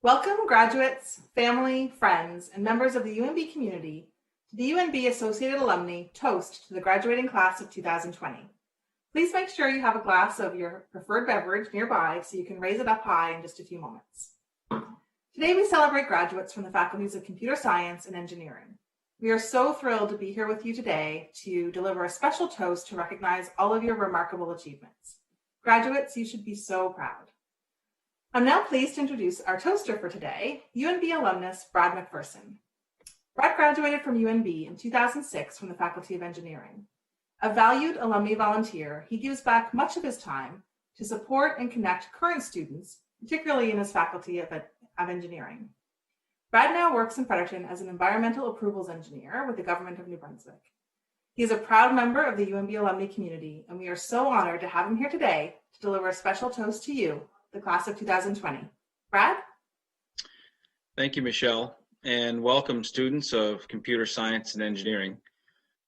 Welcome, graduates, family, friends, and members of the UNB community to the UNB Associated Alumni Toast to the graduating class of 2020. Please make sure you have a glass of your preferred beverage nearby so you can raise it up high in just a few moments. Today we celebrate graduates from the faculties of Computer Science and Engineering. We are so thrilled to be here with you today to deliver a special toast to recognize all of your remarkable achievements. Graduates, you should be so proud. I'm now pleased to introduce our toaster for today, UNB alumnus Brad McPherson. Brad graduated from UNB in 2006 from the Faculty of Engineering. A valued alumni volunteer, he gives back much of his time to support and connect current students, particularly in his Faculty of Engineering. Brad now works in Fredericton as an environmental approvals engineer with the Government of New Brunswick. He is a proud member of the UNB alumni community, and we are so honored to have him here today to deliver a special toast to you, the class of 2020. Brad? Thank you, Michelle, and welcome students of Computer Science and Engineering.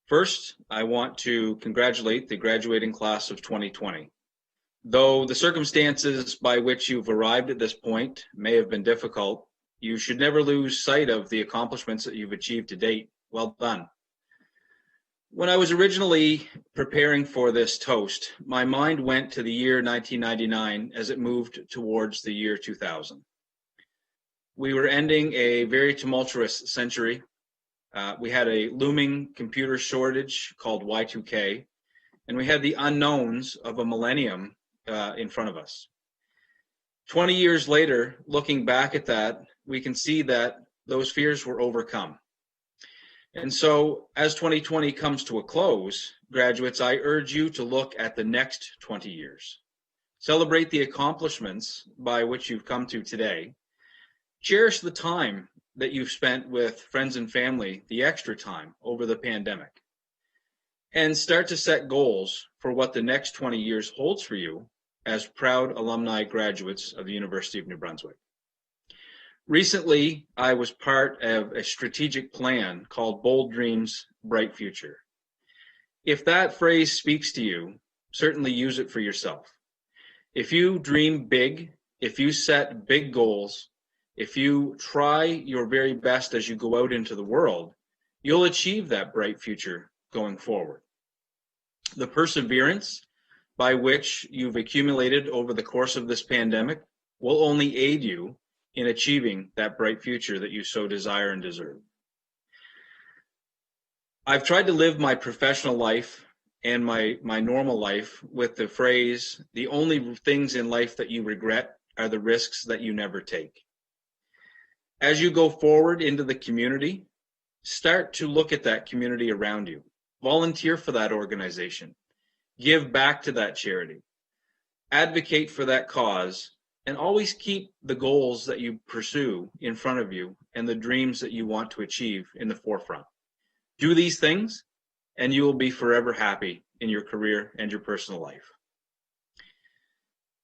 First, I want to congratulate the graduating class of 2020. Though the circumstances by which you've arrived at this point may have been difficult, you should never lose sight of the accomplishments that you've achieved to date. Well done. When I was originally preparing for this toast, my mind went to the year 1999 as it moved towards the year 2000. We were ending a very tumultuous century. We had a looming computer shortage called Y2K, and we had the unknowns of a millennium in front of us. 20 years later, looking back at that, we can see that those fears were overcome. And so as 2020 comes to a close, graduates, I urge you to look at the next 20 years. Celebrate the accomplishments by which you've come to today. Cherish the time that you've spent with friends and family, the extra time over the pandemic. And start to set goals for what the next 20 years holds for you as proud alumni graduates of the University of New Brunswick. Recently, I was part of a strategic plan called Bold Dreams, Bright Future. If that phrase speaks to you, certainly use it for yourself. If you dream big, if you set big goals, if you try your very best as you go out into the world, you'll achieve that bright future going forward. The perseverance by which you've accumulated over the course of this pandemic will only aid you in achieving that bright future that you so desire and deserve. I've tried to live my professional life and my normal life with the phrase, the only things in life that you regret are the risks that you never take. As you go forward into the community, start to look at that community around you. Volunteer for that organization. Give back to that charity. Advocate for that cause. And always keep the goals that you pursue in front of you and the dreams that you want to achieve in the forefront. Do these things, and you will be forever happy in your career and your personal life.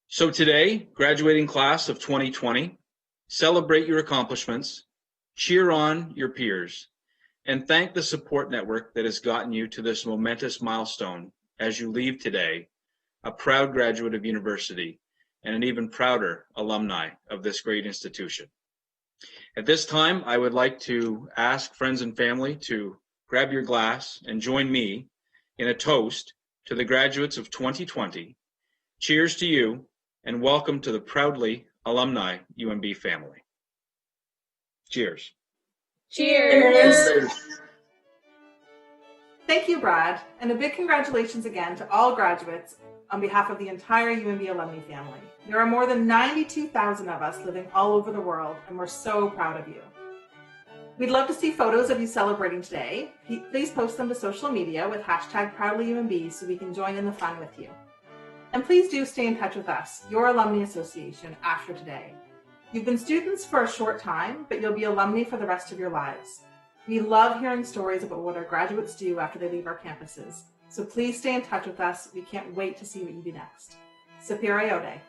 So today, graduating class of 2020, celebrate your accomplishments, cheer on your peers, and thank the support network that has gotten you to this momentous milestone as you leave today, a proud graduate of university and an even prouder alumni of this great institution. At this time, I would like to ask friends and family to grab your glass and join me in a toast to the graduates of 2020. Cheers to you, and welcome to the proudly alumni UNB family. Cheers. Cheers. Thank you, Brad, and a big congratulations again to all graduates on behalf of the entire UNB alumni family. There are more than 92,000 of us living all over the world, and we're so proud of you. We'd love to see photos of you celebrating today. Please post them to social media with #ProudlyUNB so we can join in the fun with you. And please do stay in touch with us, your alumni association, after today. You've been students for a short time, but you'll be alumni for the rest of your lives. We love hearing stories about what our graduates do after they leave our campuses. So please stay in touch with us. We can't wait to see what you do next. Sapere Ode.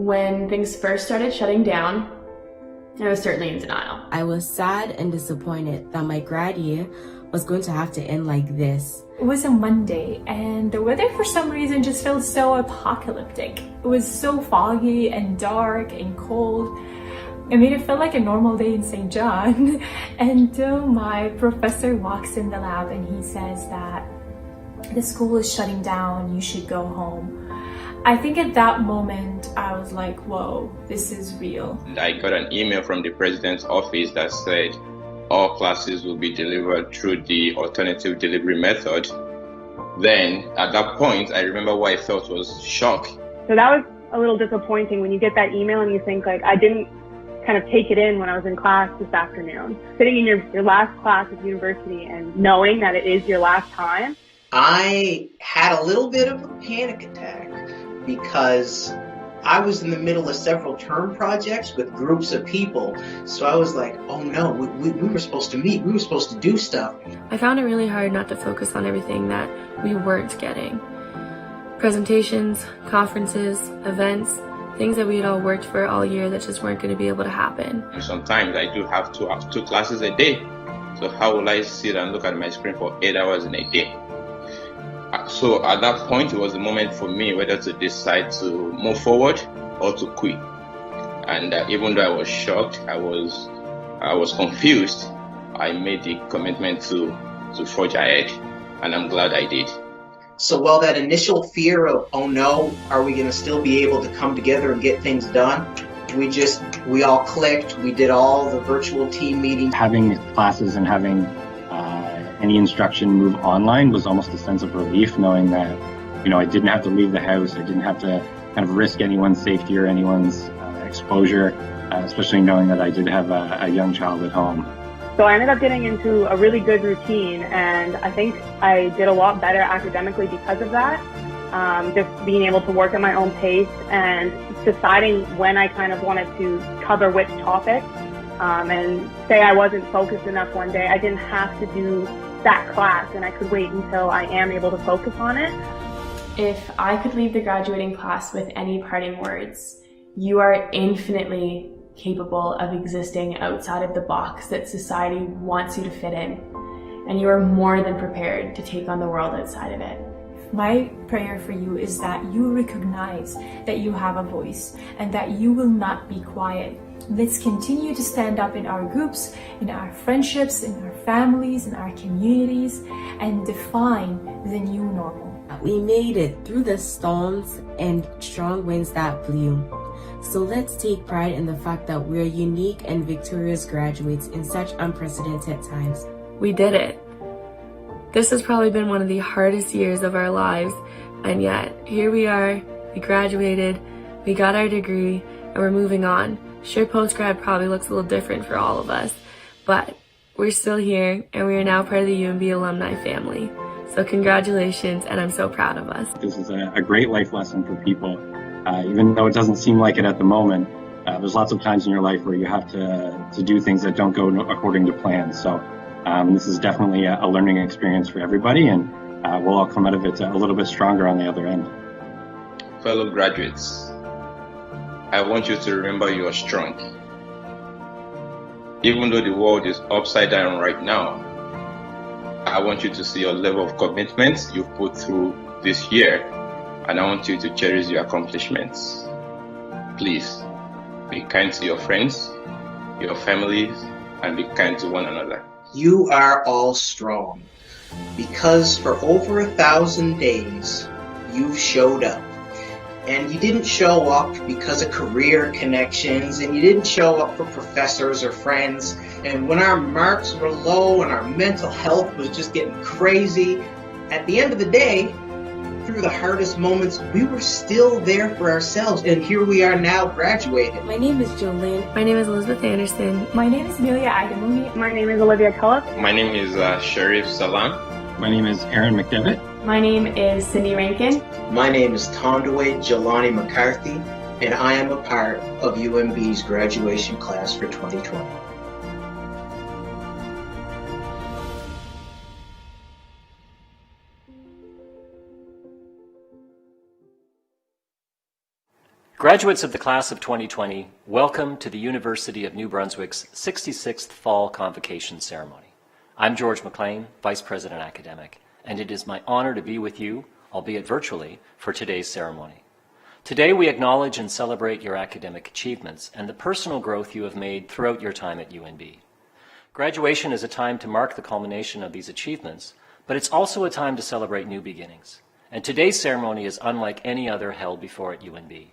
When things first started shutting down, I was certainly in denial. I was sad and disappointed that my grad year was going to have to end like this. It was a Monday and the weather for some reason just felt so apocalyptic. It was so foggy and dark and cold. I mean, it felt like a normal day in St. John until my professor walks in the lab and he says that the school is shutting down, you should go home. I think at that moment I was like, whoa, this is real. And I got an email from the president's office that said all classes will be delivered through the alternative delivery method. Then at that point, I remember what I felt was shock. So that was a little disappointing when you get that email and you think like, I didn't kind of take it in when I was in class this afternoon. Sitting in your last class at university and knowing that it is your last time. I had a little bit of a panic attack because I was in the middle of several term projects with groups of people. So I was like, oh no, we were supposed to meet, we were supposed to do stuff. I found it really hard not to focus on everything that we weren't getting. Presentations, conferences, events, things that we had all worked for all year that just weren't going to be able to happen. And sometimes I do have two classes a day. So how will I sit and look at my screen for 8 hours in a day? So at that point, it was the moment for me whether to decide to move forward or to quit. And even though I was shocked, I was confused, I made the commitment to forge ahead, and I'm glad I did. So while that initial fear of, oh no, are we going to still be able to come together and get things done? We all clicked, we did all the virtual team meetings. Having classes and having any instruction move online was almost a sense of relief, knowing that, I didn't have to leave the house. I didn't have to kind of risk anyone's safety or anyone's exposure, especially knowing that I did have a young child at home. So I ended up getting into a really good routine, and I think I did a lot better academically because of that. Just being able to work at my own pace and deciding when I kind of wanted to cover which topic. And say I wasn't focused enough one day, I didn't have to do that class, and I could wait until I am able to focus on it. If I could leave the graduating class with any parting words, you are infinitely capable of existing outside of the box that society wants you to fit in, and you are more than prepared to take on the world outside of it. My prayer for you is that you recognize that you have a voice and that you will not be quiet. Let's continue to stand up in our groups, in our friendships, in our families, in our communities, and define the new normal. We made it through the storms and strong winds that blew. So let's take pride in the fact that we're unique and victorious graduates in such unprecedented times. We did it. This has probably been one of the hardest years of our lives, and yet here we are, we graduated, we got our degree, and we're moving on. Sure, post-grad probably looks a little different for all of us, but we're still here, and we are now part of the UNB alumni family. So congratulations, and I'm so proud of us. This is a great life lesson for people, even though it doesn't seem like it at the moment. There's lots of times in your life where you have to do things that don't go according to plan. So this is definitely a learning experience for everybody, and we'll all come out of it a little bit stronger on the other end. Fellow graduates, I want you to remember you are strong. Even though the world is upside down right now, I want you to see your level of commitment you've put through this year, and I want you to cherish your accomplishments. Please, be kind to your friends, your families, and be kind to one another. You are all strong because for over 1,000 days, you showed up. And you didn't show up because of career connections, and you didn't show up for professors or friends. And when our marks were low and our mental health was just getting crazy, at the end of the day, through the hardest moments, we were still there for ourselves. And here we are now graduated. My name is Jolene. My name is Elizabeth Anderson. My name is Amelia Idamuni. My name is Olivia Culloch. My name is Sharif Salam. My name is Aaron McDevitt. My name is Cindy Rankin. My name is Tondaway Jelani McCarthy, and I am a part of UNB's graduation class for 2020. Graduates of the class of 2020, welcome to the University of New Brunswick's 66th Fall Convocation Ceremony. I'm George McLean, Vice President Academic, and it is my honor to be with you, albeit virtually, for today's ceremony. Today we acknowledge and celebrate your academic achievements and the personal growth you have made throughout your time at UNB. Graduation is a time to mark the culmination of these achievements, but it's also a time to celebrate new beginnings. And today's ceremony is unlike any other held before at UNB.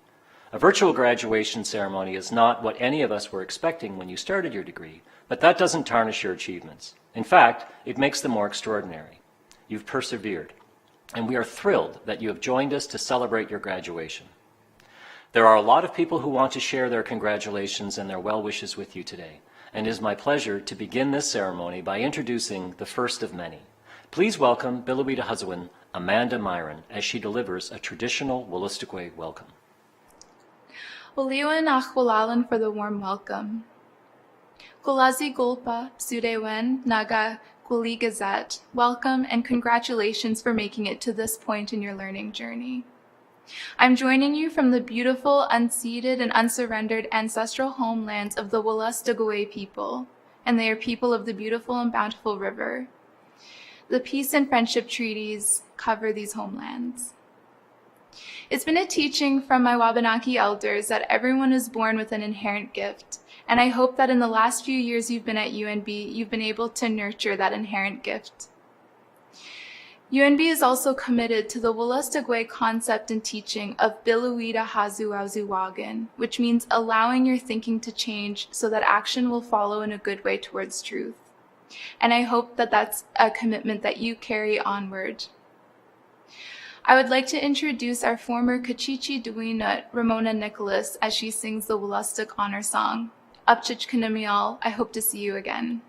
A virtual graduation ceremony is not what any of us were expecting when you started your degree, but that doesn't tarnish your achievements. In fact, it makes them more extraordinary. You've persevered, and we are thrilled that you have joined us to celebrate your graduation. There are a lot of people who want to share their congratulations and their well wishes with you today, and it is my pleasure to begin this ceremony by introducing the first of many. Please welcome Bilawida Huswin, Amanda Myron, as she delivers a traditional Wolastoqey welcome. Uliwan Achwalalan for the warm welcome. Kulazi Gulpa, Sudewen, Naga, Kuli Gazette, welcome and congratulations for making it to this point in your learning journey. I'm joining you from the beautiful, unceded, and unsurrendered ancestral homelands of the Wolastoqey people, and they are people of the beautiful and bountiful river. The peace and friendship treaties cover these homelands. It's been a teaching from my Wabanaki elders that everyone is born with an inherent gift, and I hope that in the last few years you've been at UNB, you've been able to nurture that inherent gift. UNB is also committed to the Wolastoqey concept and teaching of Bilawida Hazuazuwagan, which means allowing your thinking to change so that action will follow in a good way towards truth. And I hope that that's a commitment that you carry onward. I would like to introduce our former Kachichi Duinut, Ramona Nicholas, as she sings the Wolastoq honor song. Upchich Kanimial, I hope to see you again.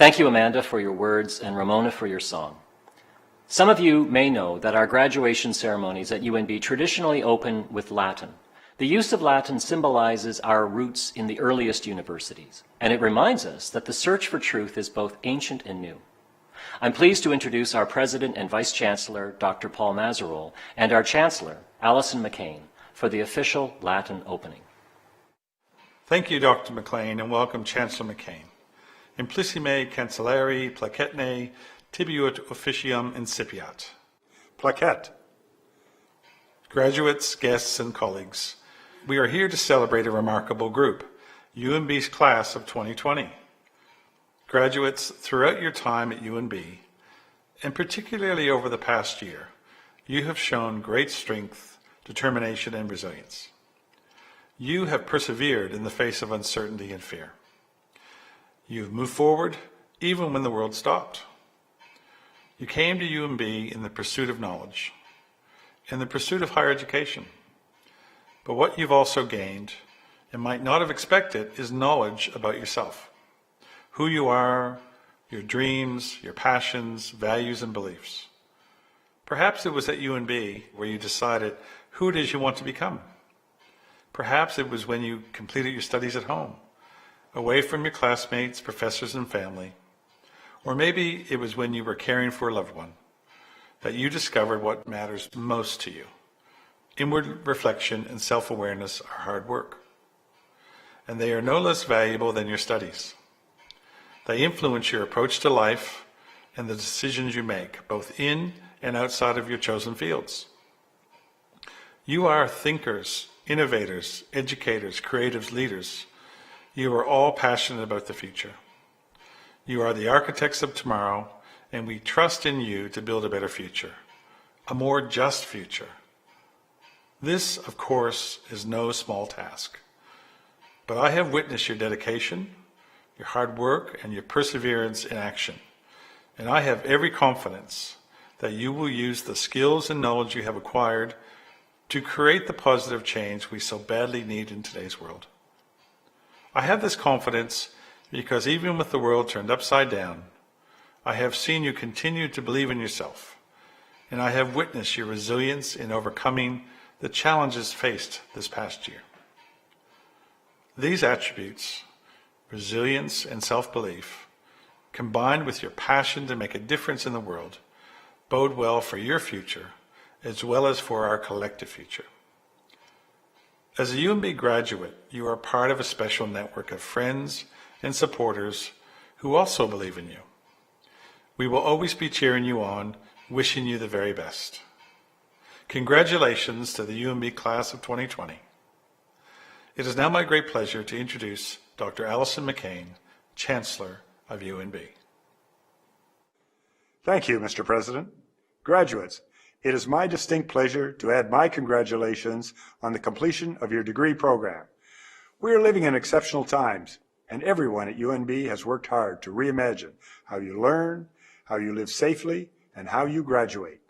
Thank you, Amanda, for your words, and Ramona for your song. Some of you may know that our graduation ceremonies at UNB traditionally open with Latin. The use of Latin symbolizes our roots in the earliest universities, and it reminds us that the search for truth is both ancient and new. I'm pleased to introduce our President and Vice Chancellor, Dr. Paul Mazarol, and our Chancellor, Alison McCain, for the official Latin opening. Thank you, Dr. McLean, and welcome, Chancellor McCain. Implissime cancelleri placetne tibiut officium incipiat. Plaquette. Graduates, guests, and colleagues, we are here to celebrate a remarkable group, UNB's class of 2020. Graduates, throughout your time at UNB, and particularly over the past year, you have shown great strength, determination, and resilience. You have persevered in the face of uncertainty and fear. You've moved forward even when the world stopped. You came to UNB in the pursuit of knowledge, in the pursuit of higher education. But what you've also gained, and might not have expected, is knowledge about yourself, who you are, your dreams, your passions, values, and beliefs. Perhaps it was at UNB where you decided who it is you want to become. Perhaps it was when you completed your studies at home, away from your classmates, professors, and family. Or maybe it was when you were caring for a loved one that you discovered what matters most to you. Inward reflection and self-awareness are hard work, and they are no less valuable than your studies. They influence your approach to life and the decisions you make, both in and outside of your chosen fields. You are thinkers, innovators, educators, creatives, leaders. You are all passionate about the future. You are the architects of tomorrow, and we trust in you to build a better future, a more just future. This, of course, is no small task, but I have witnessed your dedication, your hard work, and your perseverance in action, and I have every confidence that you will use the skills and knowledge you have acquired to create the positive change we so badly need in today's world. I have this confidence because even with the world turned upside down, I have seen you continue to believe in yourself, and I have witnessed your resilience in overcoming the challenges faced this past year. These attributes, resilience and self-belief, combined with your passion to make a difference in the world, bode well for your future as well as for our collective future. As a UNB graduate, you are part of a special network of friends and supporters who also believe in you. We will always be cheering you on, wishing you the very best. Congratulations to the UNB class of 2020. It is now my great pleasure to introduce Dr. Alison McCain, Chancellor of UNB. Thank you, Mr. President. Graduates, it is my distinct pleasure to add my congratulations on the completion of your degree program. We are living in exceptional times, and everyone at UNB has worked hard to reimagine how you learn, how you live safely, and how you graduate.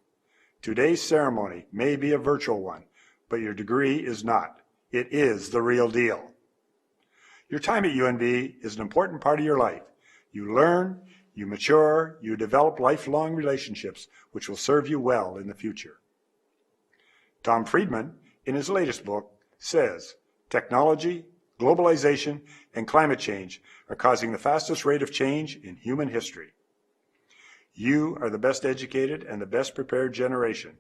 Today's ceremony may be a virtual one, but your degree is not. It is the real deal. Your time at UNB is an important part of your life. You learn, you mature, you develop lifelong relationships which will serve you well in the future. Tom Friedman, in his latest book, says, technology, globalization, and climate change are causing the fastest rate of change in human history. You are the best educated and the best prepared generation,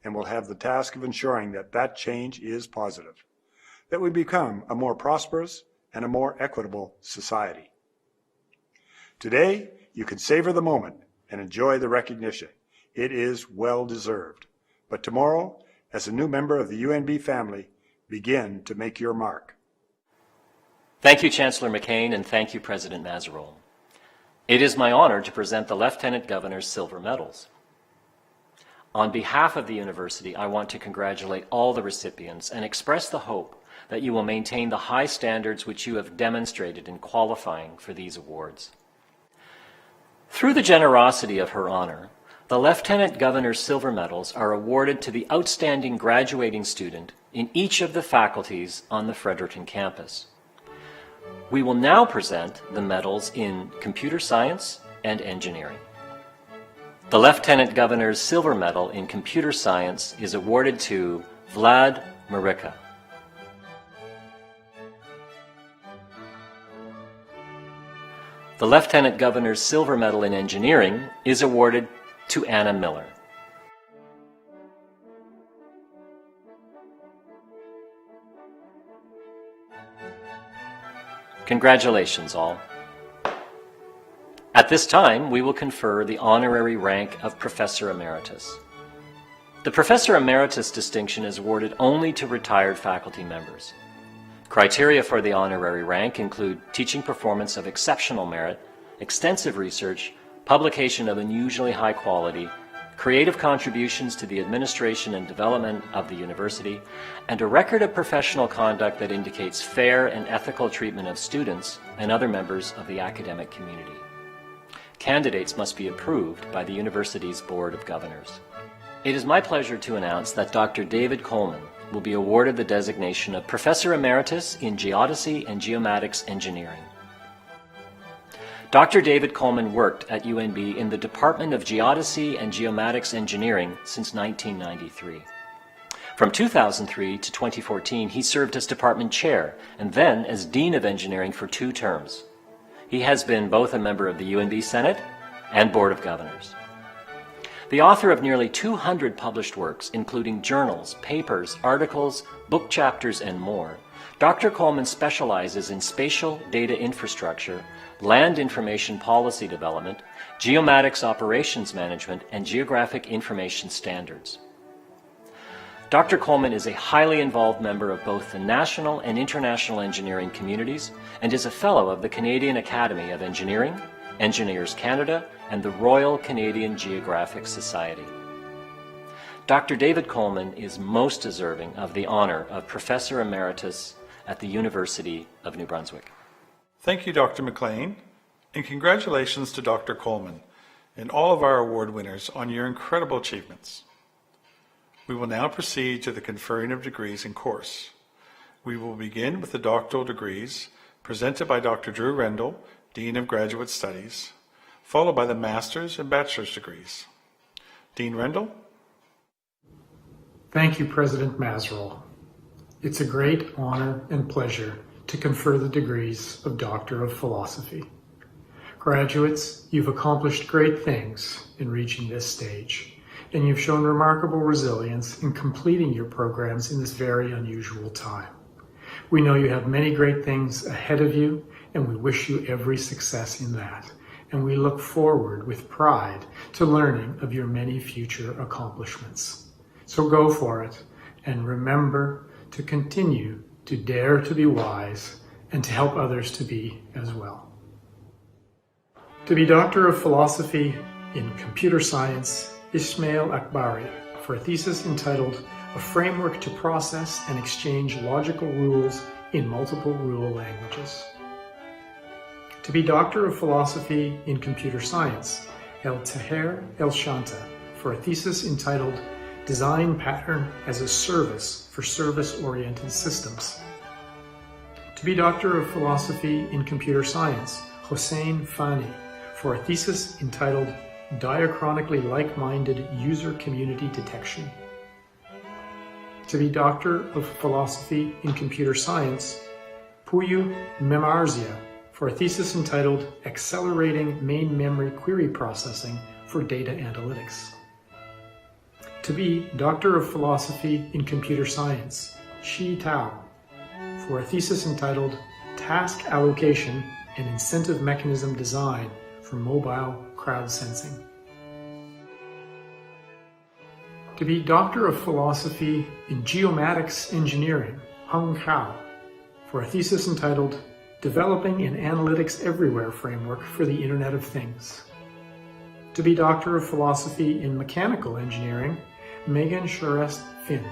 and will have the task of ensuring that that change is positive, that we become a more prosperous and a more equitable society. Today, you can savor the moment and enjoy the recognition. It is well deserved. But tomorrow, as a new member of the UNB family, begin to make your mark. Thank you, Chancellor McCain, and thank you, President Mazarol. It is my honor to present the Lieutenant Governor's Silver Medals. On behalf of the university, I want to congratulate all the recipients and express the hope that you will maintain the high standards which you have demonstrated in qualifying for these awards. Through the generosity of Her Honor, the Lieutenant Governor's Silver Medals are awarded to the outstanding graduating student in each of the faculties on the Fredericton campus. We will now present the medals in Computer Science and Engineering. The Lieutenant Governor's Silver Medal in Computer Science is awarded to Vlad Marica. The Lieutenant Governor's Silver Medal in Engineering is awarded to Anna Miller. Congratulations all. At this time, we will confer the honorary rank of Professor Emeritus. The Professor Emeritus distinction is awarded only to retired faculty members. Criteria for the honorary rank include teaching performance of exceptional merit, extensive research, publication of unusually high quality, creative contributions to the administration and development of the university, and a record of professional conduct that indicates fair and ethical treatment of students and other members of the academic community. Candidates must be approved by the university's Board of Governors. It is my pleasure to announce that Dr. David Coleman will be awarded the designation of Professor Emeritus in Geodesy and Geomatics Engineering. Dr. David Coleman worked at UNB in the Department of Geodesy and Geomatics Engineering since 1993. From 2003 to 2014, he served as department chair and then as Dean of Engineering for 2 terms. He has been both a member of the UNB Senate and Board of Governors. The author of nearly 200 published works, including journals, papers, articles, book chapters, and more, Dr. Coleman specializes in spatial data infrastructure, land information policy development, geomatics operations management, and geographic information standards. Dr. Coleman is a highly involved member of both the national and international engineering communities and is a fellow of the Canadian Academy of Engineering, Engineers Canada, and the Royal Canadian Geographic Society. Dr. David Coleman is most deserving of the honor of Professor Emeritus at the University of New Brunswick. Thank you, Dr. McLean, and congratulations to Dr. Coleman and all of our award winners on your incredible achievements. We will now proceed to the conferring of degrees in course. We will begin with the doctoral degrees presented by Dr. Drew Rendell, Dean of Graduate Studies, followed by the master's and bachelor's degrees. Dean Rendell. Thank you, President Mazerow. It's a great honor and pleasure to confer the degrees of Doctor of Philosophy. Graduates, you've accomplished great things in reaching this stage, and you've shown remarkable resilience in completing your programs in this very unusual time. We know you have many great things ahead of you, and we wish you every success in that. And we look forward with pride to learning of your many future accomplishments. So go for it, and remember to continue to dare to be wise and to help others to be as well. To be Doctor of Philosophy in Computer Science, Ismail Akbari, for a thesis entitled A Framework to Process and Exchange Logical Rules in Multiple Rule Languages. To be Doctor of Philosophy in Computer Science, El Taher El Shanta, for a thesis entitled Design Pattern as a Service for Service-Oriented Systems. To be Doctor of Philosophy in Computer Science, Hossein Fani, for a thesis entitled Diachronically Like-Minded User Community Detection. To be Doctor of Philosophy in Computer Science, Puyu Memarzia, for a thesis entitled Accelerating Main Memory Query Processing for Data Analytics. To be Doctor of Philosophy in Computer Science, Shi Tao, for a thesis entitled Task Allocation and Incentive Mechanism Design for Mobile Crowd Sensing. To be Doctor of Philosophy in Geomatics Engineering, Hung Kao, for a thesis entitled Developing an Analytics Everywhere Framework for the Internet of Things. To be Doctor of Philosophy in Mechanical Engineering, Megan Charest Finn,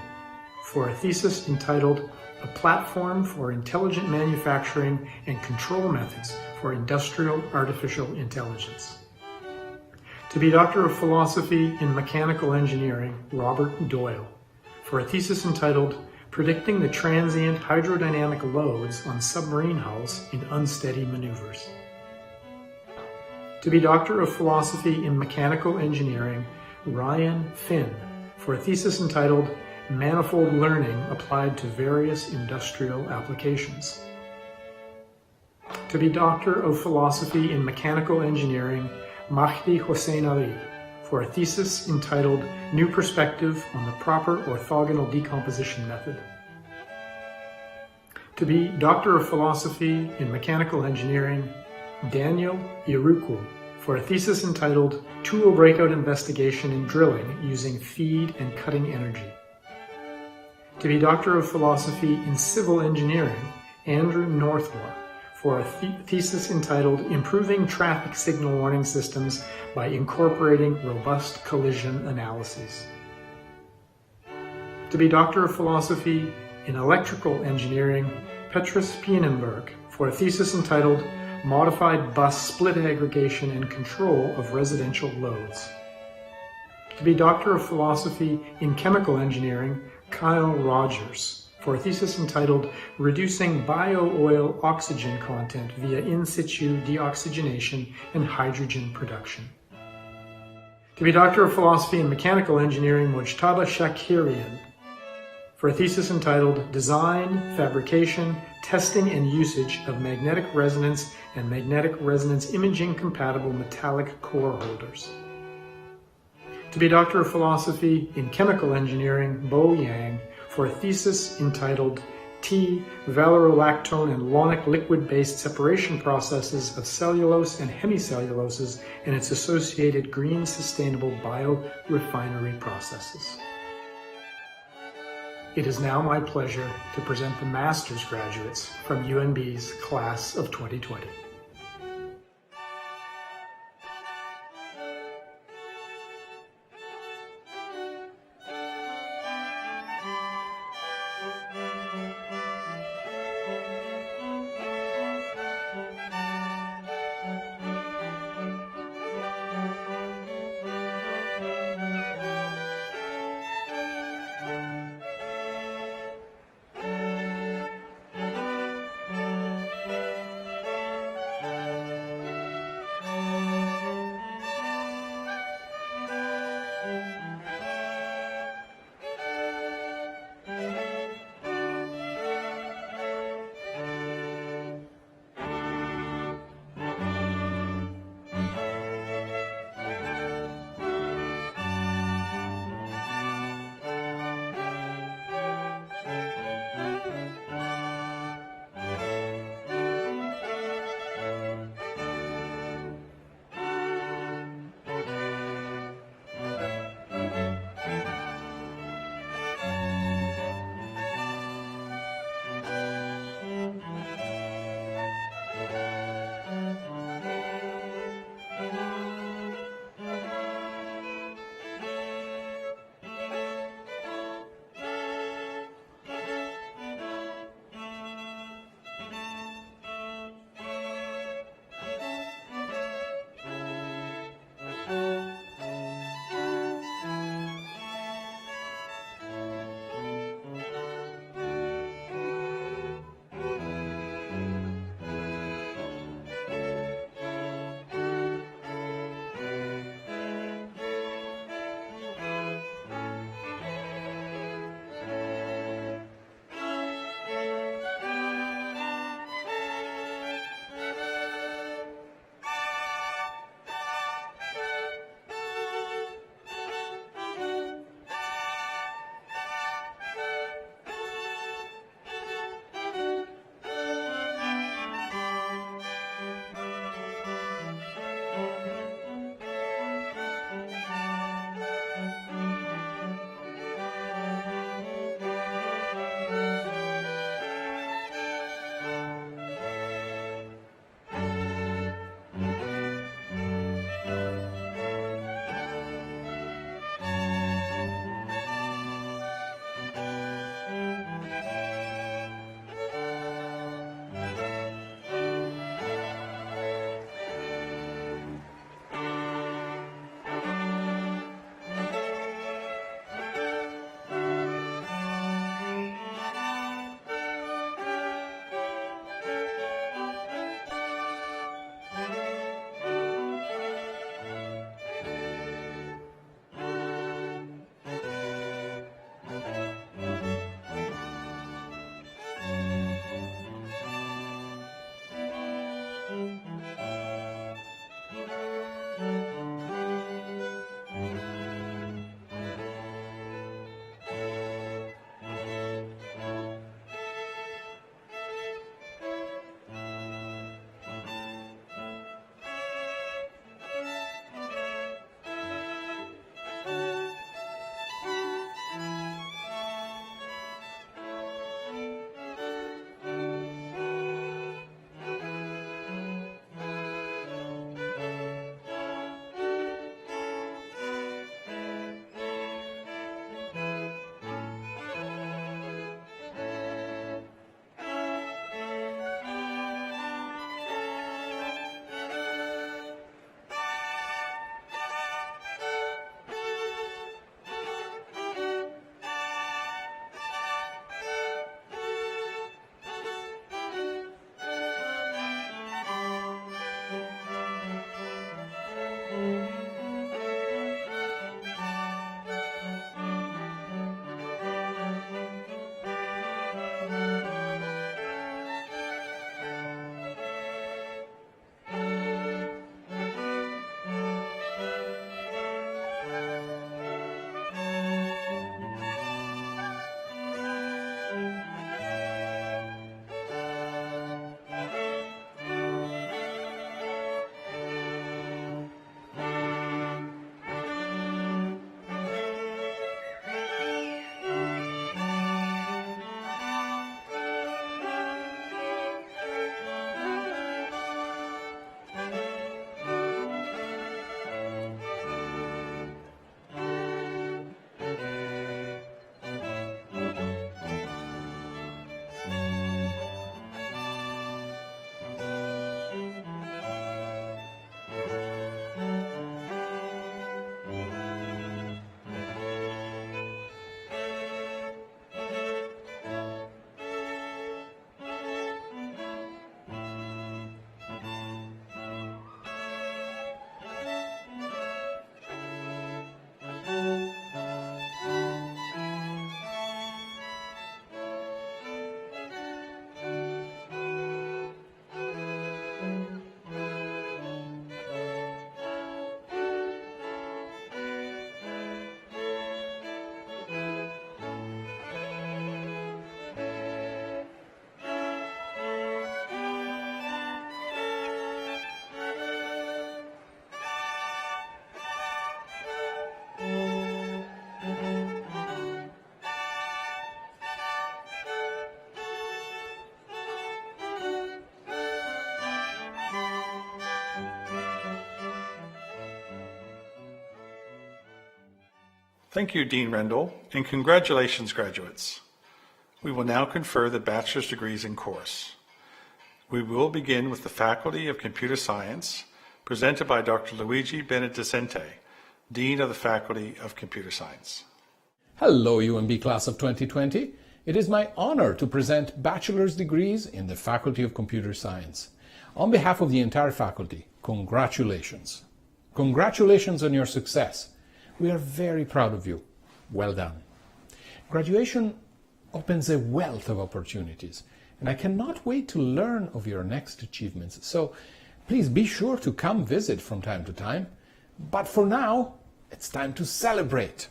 for a thesis entitled A Platform for Intelligent Manufacturing and Control Methods for Industrial Artificial Intelligence. To be Doctor of Philosophy in Mechanical Engineering, Robert Doyle, for a thesis entitled predicting the transient hydrodynamic loads on submarine hulls in unsteady maneuvers. To be Doctor of Philosophy in Mechanical Engineering, Ryan Finn, for a thesis entitled Manifold Learning Applied to Various Industrial Applications. To be Doctor of Philosophy in Mechanical Engineering, Mahdi Hossein Ali, for a thesis entitled New Perspective on the Proper Orthogonal Decomposition Method. To be Doctor of Philosophy in Mechanical Engineering, Daniel Irukwu, for a thesis entitled Tool Breakout Investigation in Drilling Using Feed and Cutting Energy. To be Doctor of Philosophy in Civil Engineering, Andrew Northmore, for a thesis entitled Improving Traffic Signal Warning Systems by Incorporating Robust Collision Analyses. To be Doctor of Philosophy in Electrical Engineering, Petrus Pienenberg, for a thesis entitled Modified Bus Split Aggregation and Control of Residential Loads. To be Doctor of Philosophy in Chemical Engineering, Kyle Rogers, for a thesis entitled Reducing Bio-Oil Oxygen Content via In Situ Deoxygenation and Hydrogen Production. To be Doctor of Philosophy in Mechanical Engineering, Mojtaba Shakirian, for a thesis entitled Design, Fabrication, Testing and Usage of Magnetic Resonance and Magnetic Resonance Imaging Compatible Metallic Core Holders. To be Doctor of Philosophy in Chemical Engineering, Bo Yang, for a thesis entitled T. Valorolactone and Lonic Liquid-Based Separation Processes of Cellulose and Hemicelluloses and its associated green sustainable biorefinery processes. It is now my pleasure to present the master's graduates from UNB's class of 2020. Thank you, Dean Rendell, and congratulations, graduates. We will now confer the bachelor's degrees in course. We will begin with the Faculty of Computer Science, presented by Dr. Luigi Benedicente, Dean of the Faculty of Computer Science. Hello, UNB class of 2020. It is my honor to present bachelor's degrees in the Faculty of Computer Science. On behalf of the entire faculty, congratulations. Congratulations on your success. We are very proud of you. Well done. Graduation opens a wealth of opportunities, and I cannot wait to learn of your next achievements. So please be sure to come visit from time to time. But for now, it's time to celebrate.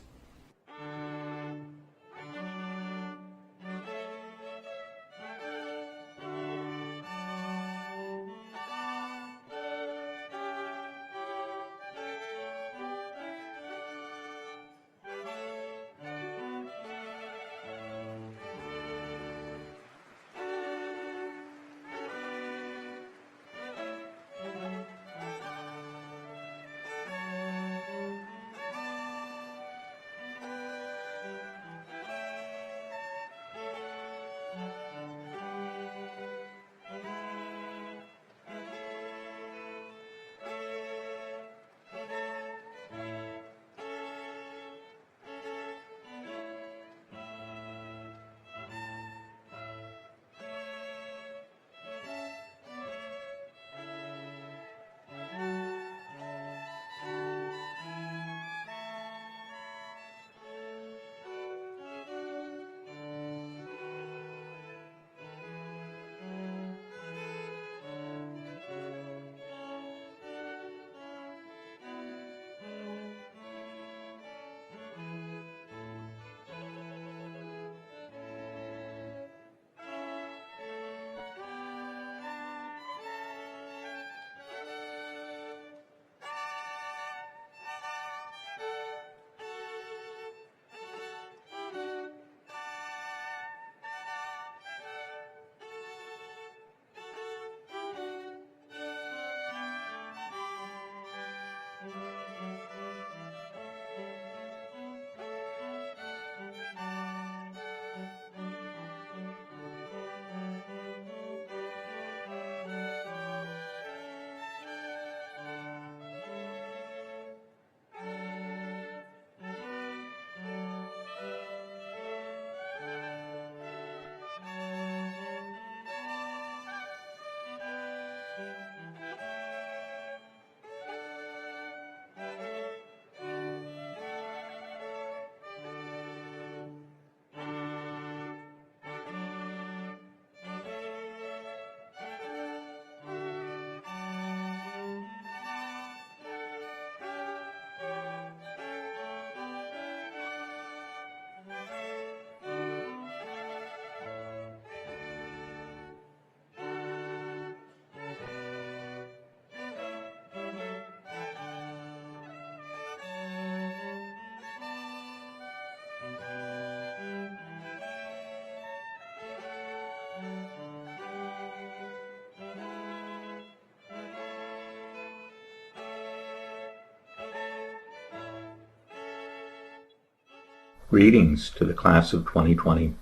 Greetings to the class of 2020.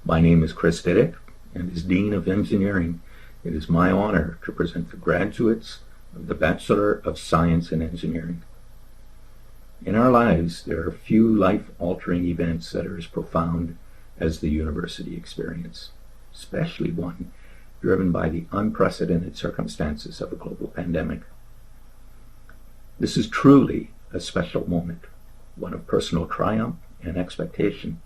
My name is Chris Diddick, and as Dean of Engineering, it is my honor to present the graduates of the Bachelor of Science in Engineering. In our lives, there are few life-altering events that are as profound as the university experience, especially one driven by the unprecedented circumstances of a global pandemic. This is truly a special moment, one of personal triumph and expectation,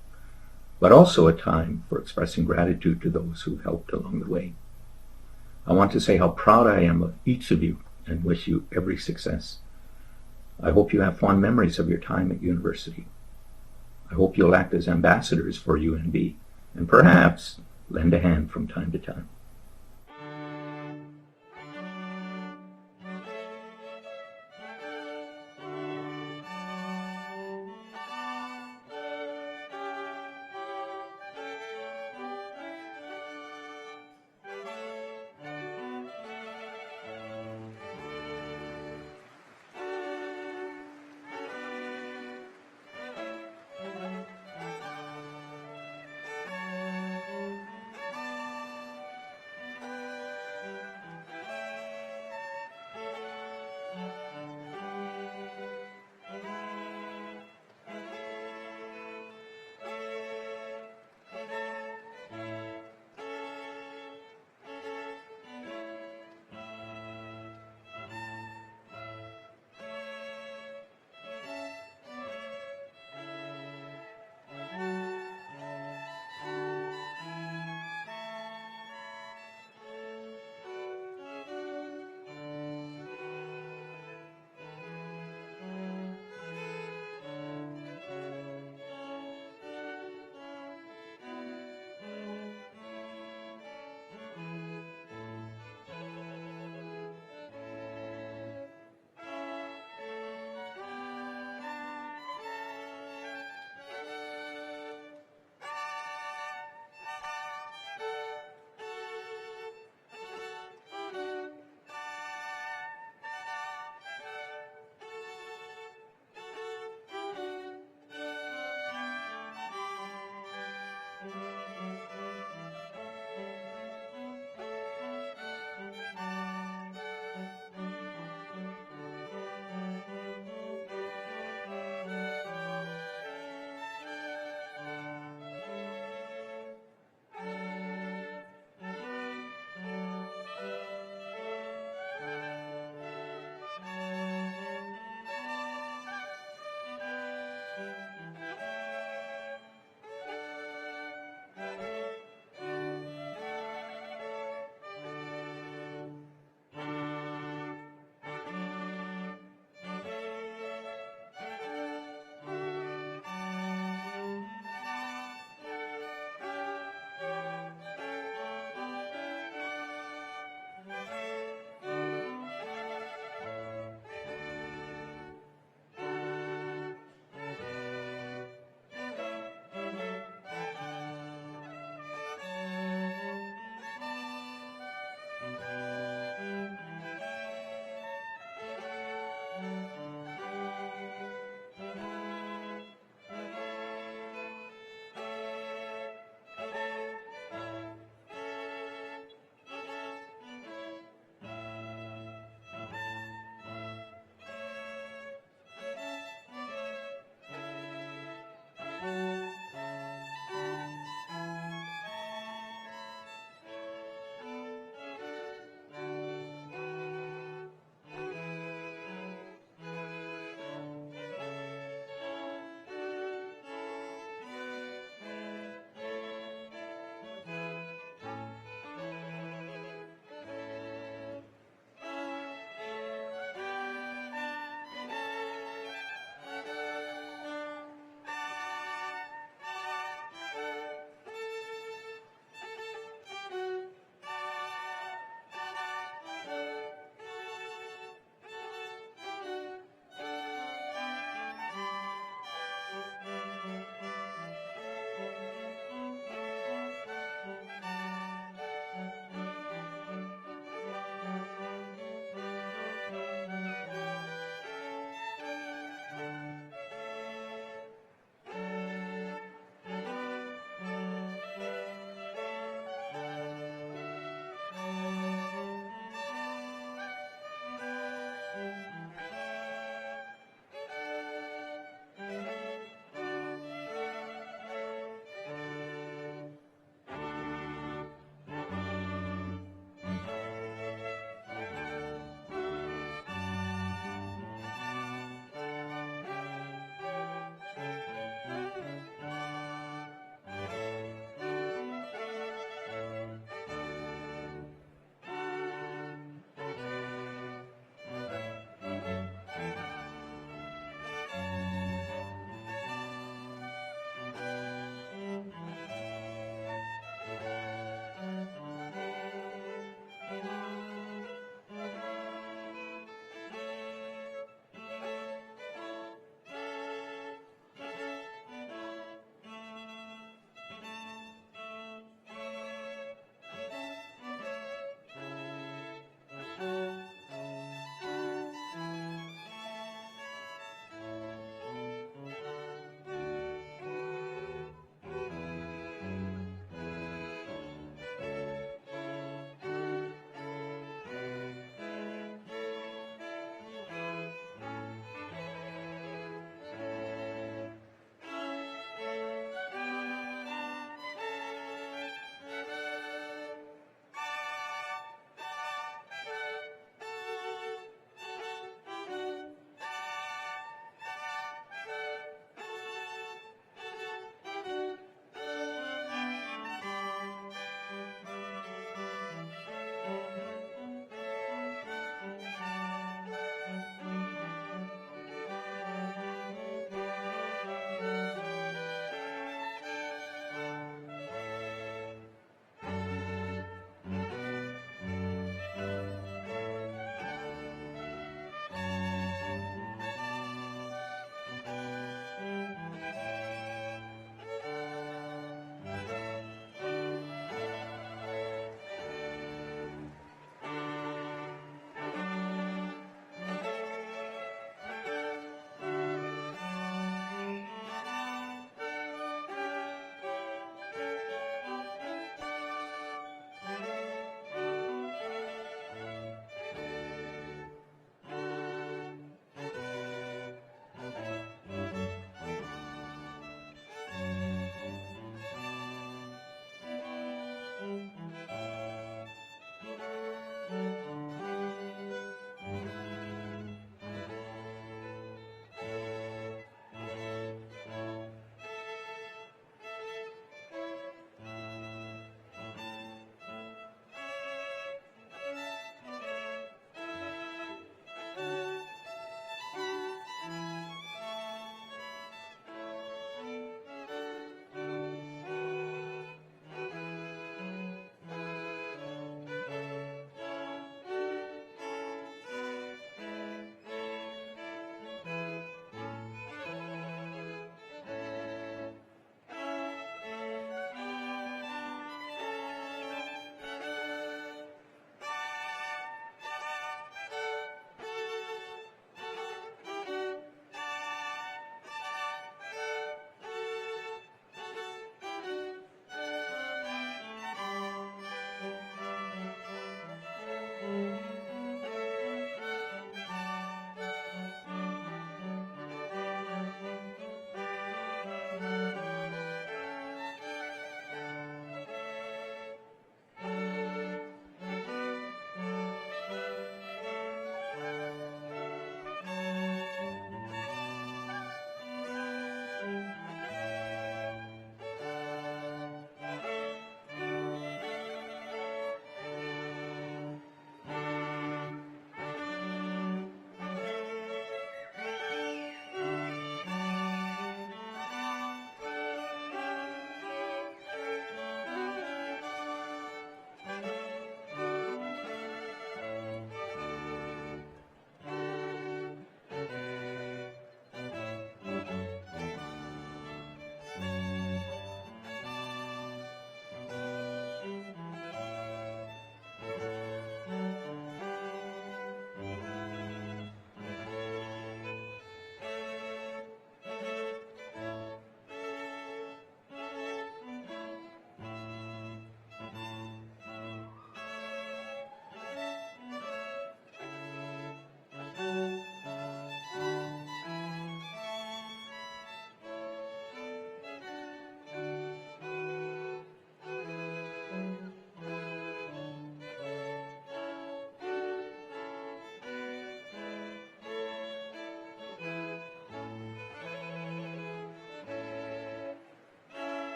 but also a time for expressing gratitude to those who helped along the way. I want to say how proud I am of each of you and wish you every success. I hope you have fond memories of your time at university. I hope you'll act as ambassadors for UNB and perhaps lend a hand from time to time.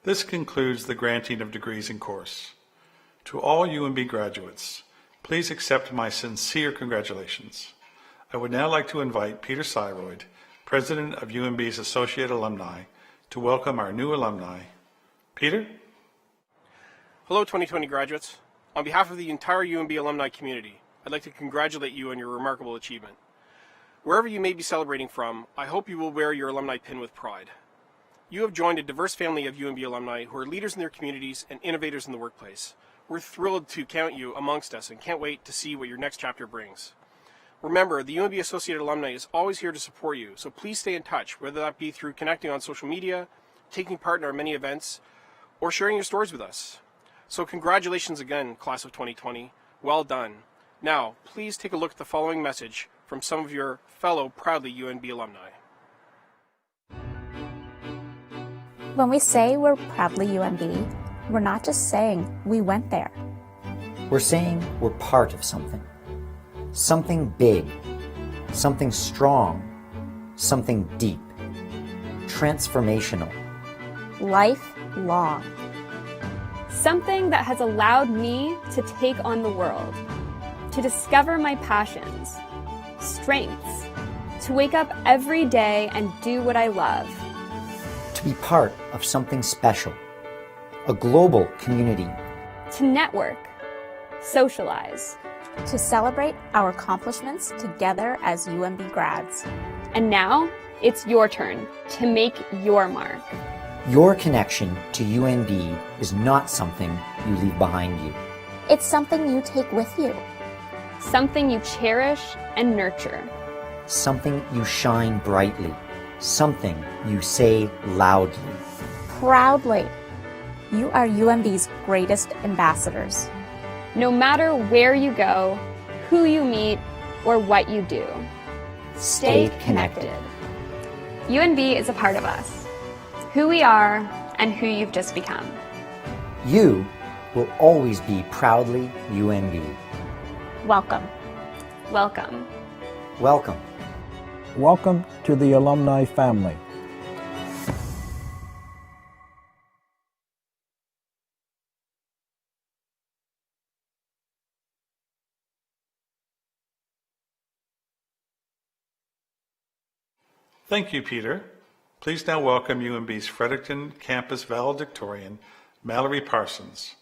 This concludes the granting of degrees in course. To all UNB graduates, please accept my sincere congratulations. I would now like to invite Peter Syroyd, President of UNB's Associate Alumni, to welcome our new alumni. Peter? Hello, 2020 graduates. On behalf of the entire UNB alumni community, I'd like to congratulate you on your remarkable achievement. Wherever you may be celebrating from, I hope you will wear your alumni pin with pride. You have joined a diverse family of UNB alumni who are leaders in their communities and innovators in the workplace. We're thrilled to count you amongst us and can't wait to see what your next chapter brings. Remember, the UNB Associated Alumni is always here to support you, so please stay in touch, whether that be through connecting on social media, taking part in our many events, or sharing your stories with us. So congratulations again, class of 2020. Well done. Now, please take a look at the following message from some of your fellow proudly UNB alumni. When we say we're proudly UNB, we're not just saying we went there. We're saying we're part of something. Something big, something strong, something deep, transformational, Lifelong. Something that has allowed me to take on the world, to discover my passions, strengths, to wake up every day and do what I love. to be part of something special, a global community. To network, socialize. To celebrate our accomplishments together as UNB grads. And now, it's your turn to make your mark. Your connection to UNB is not something you leave behind you. It's something you take with you. Something you cherish and nurture. Something you shine brightly. Something you say loudly. Proudly. You are UNB's greatest ambassadors. No matter where you go, who you meet, or what you do, Stay connected. UNB is a part of us, who we are, and who you've just become. You will always be proudly UNB. Welcome. Welcome. Welcome. Welcome to the alumni family. Thank you, Peter. Please now welcome UNB's Fredericton campus valedictorian, Mallory Parsons,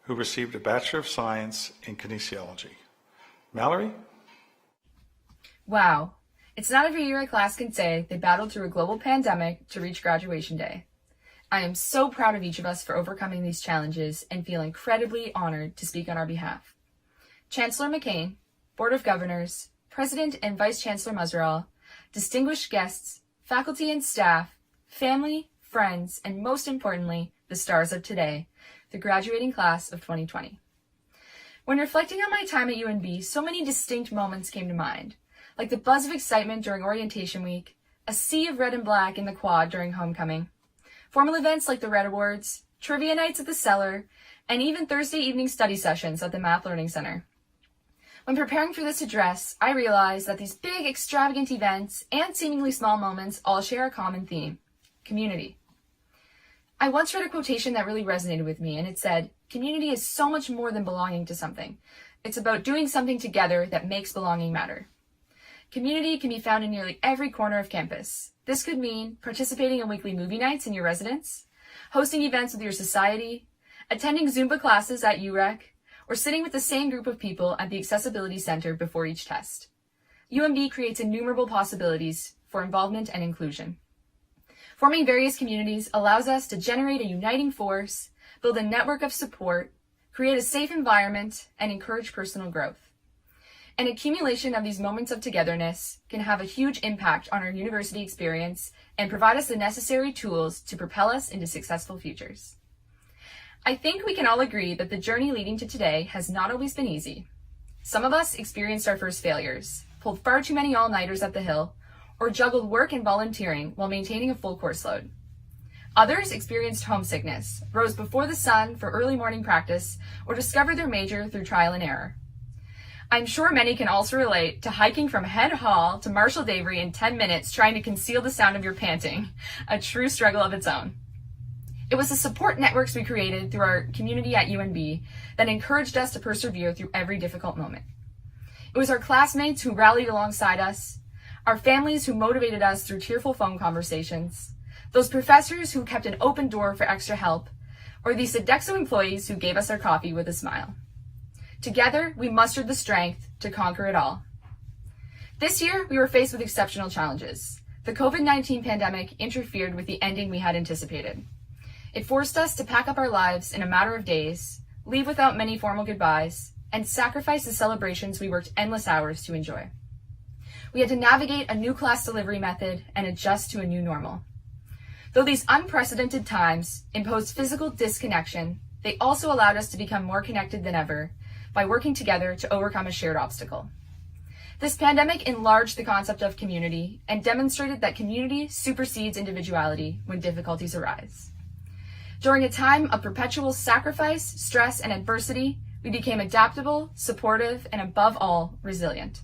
who received a Bachelor of Science in Kinesiology. Mallory? Wow. It's not every year a class can say they battled through a global pandemic to reach graduation day. I am so proud of each of us for overcoming these challenges and feel incredibly honored to speak on our behalf. Chancellor McCain, Board of Governors, President and Vice Chancellor Muserall, distinguished guests, faculty and staff, family, friends, and most importantly, the stars of today, the graduating class of 2020. When reflecting on my time at UNB, so many distinct moments came to mind, like the buzz of excitement during orientation week, a sea of red and black in the quad during homecoming, formal events like the Red Awards, trivia nights at the Cellar, and even Thursday evening study sessions at the Math Learning Center. When preparing for this address, I realized that these big, extravagant events and seemingly small moments all share a common theme: community. I once read a quotation that really resonated with me, and it said, "Community is so much more than belonging to something. It's about doing something together that makes belonging matter." Community can be found in nearly every corner of campus. This could mean participating in weekly movie nights in your residence, hosting events with your society, attending Zumba classes at UREC, or sitting with the same group of people at the Accessibility Center before each test. UNB creates innumerable possibilities for involvement and inclusion. Forming various communities allows us to generate a uniting force, build a network of support, create a safe environment, and encourage personal growth. An accumulation of these moments of togetherness can have a huge impact on our university experience and provide us the necessary tools to propel us into successful futures. I think we can all agree that the journey leading to today has not always been easy. Some of us experienced our first failures, pulled far too many all-nighters up the hill, or juggled work and volunteering while maintaining a full course load. Others experienced homesickness, rose before the sun for early morning practice, or discovered their major through trial and error. I'm sure many can also relate to hiking from Head Hall to Marshall Davery in 10 minutes trying to conceal the sound of your panting, a true struggle of its own. It was the support networks we created through our community at UNB that encouraged us to persevere through every difficult moment. It was our classmates who rallied alongside us, our families who motivated us through tearful phone conversations, those professors who kept an open door for extra help, or the Sodexo employees who gave us our coffee with a smile. Together, we mustered the strength to conquer it all. This year, we were faced with exceptional challenges. The COVID-19 pandemic interfered with the ending we had anticipated. It forced us to pack up our lives in a matter of days, leave without many formal goodbyes, and sacrifice the celebrations we worked endless hours to enjoy. We had to navigate a new class delivery method and adjust to a new normal. Though these unprecedented times imposed physical disconnection, they also allowed us to become more connected than ever by working together to overcome a shared obstacle. This pandemic enlarged the concept of community and demonstrated that community supersedes individuality when difficulties arise. During a time of perpetual sacrifice, stress, and adversity, we became adaptable, supportive, and above all, resilient.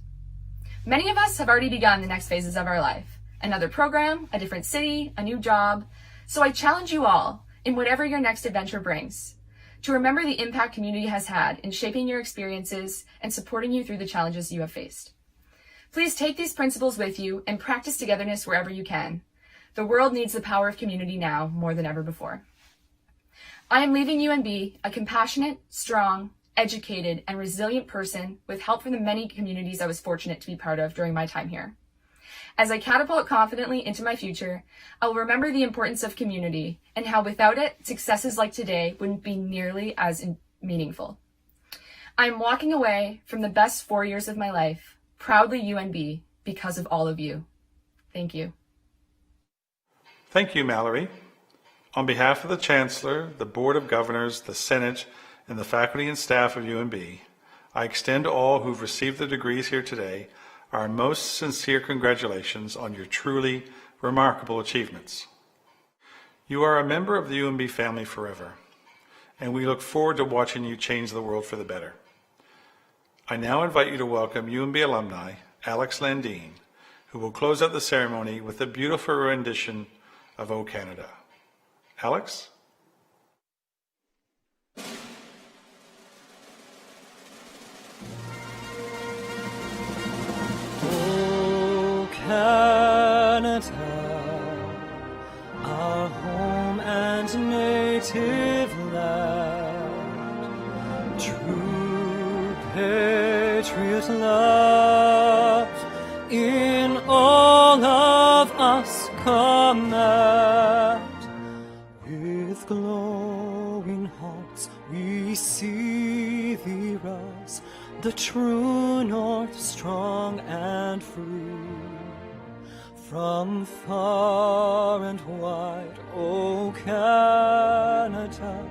Many of us have already begun the next phases of our life. Another program, a different city, a new job. So I challenge you all, in whatever your next adventure brings, to remember the impact community has had in shaping your experiences and supporting you through the challenges you have faced. Please take these principles with you and practice togetherness wherever you can. The world needs the power of community now more than ever before. I am leaving UNB a compassionate, strong, educated, and resilient person with help from the many communities I was fortunate to be part of during my time here. As I catapult confidently into my future, I will remember the importance of community and how without it, successes like today wouldn't be nearly as meaningful. I am walking away from the best 4 years of my life, proudly UNB, because of all of you. Thank you. Thank you, Mallory. On behalf of the Chancellor, the Board of Governors, the Senate, and the faculty and staff of UNB, I extend to all who've received the degrees here today our most sincere congratulations on your truly remarkable achievements. You are a member of the UNB family forever, and we look forward to watching you change the world for the better. I now invite you to welcome UNB alumni Alex Landine, who will close out the ceremony with a beautiful rendition of O Canada. Alex? O Canada, our home and native land, true patriot love in all of us command. With glowing hearts we see thee rise, the true north, strong and free. From far and wide, O Canada,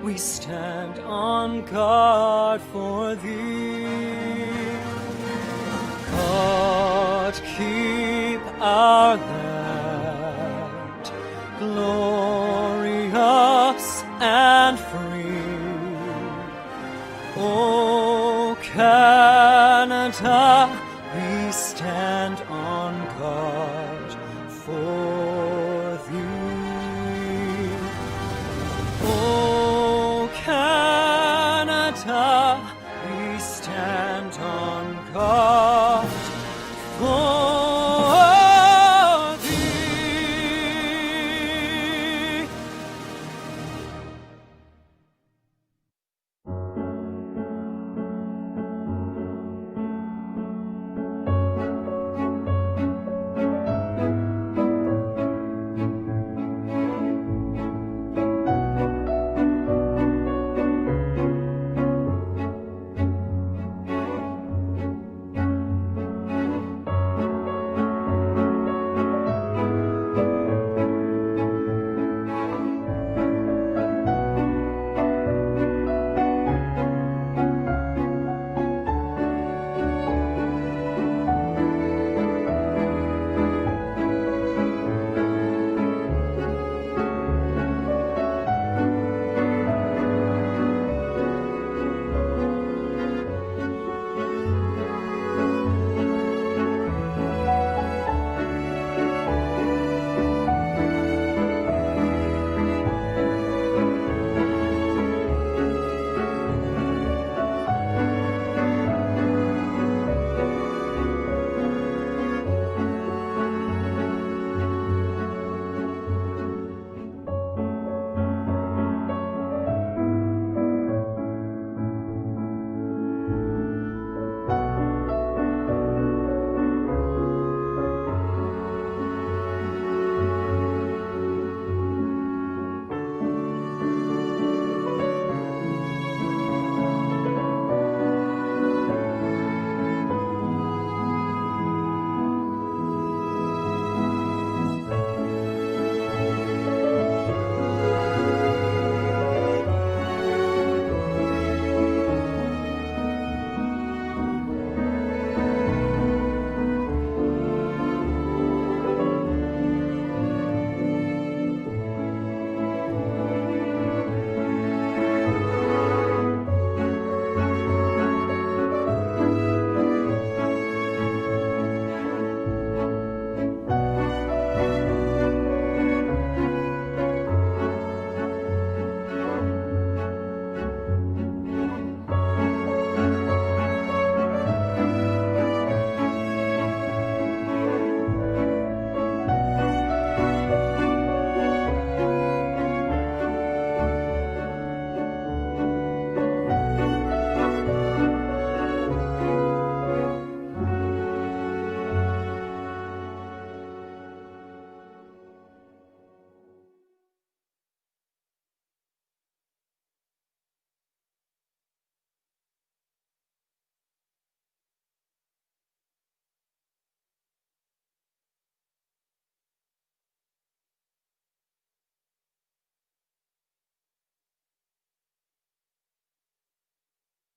we stand on guard for thee. God keep our land glorious and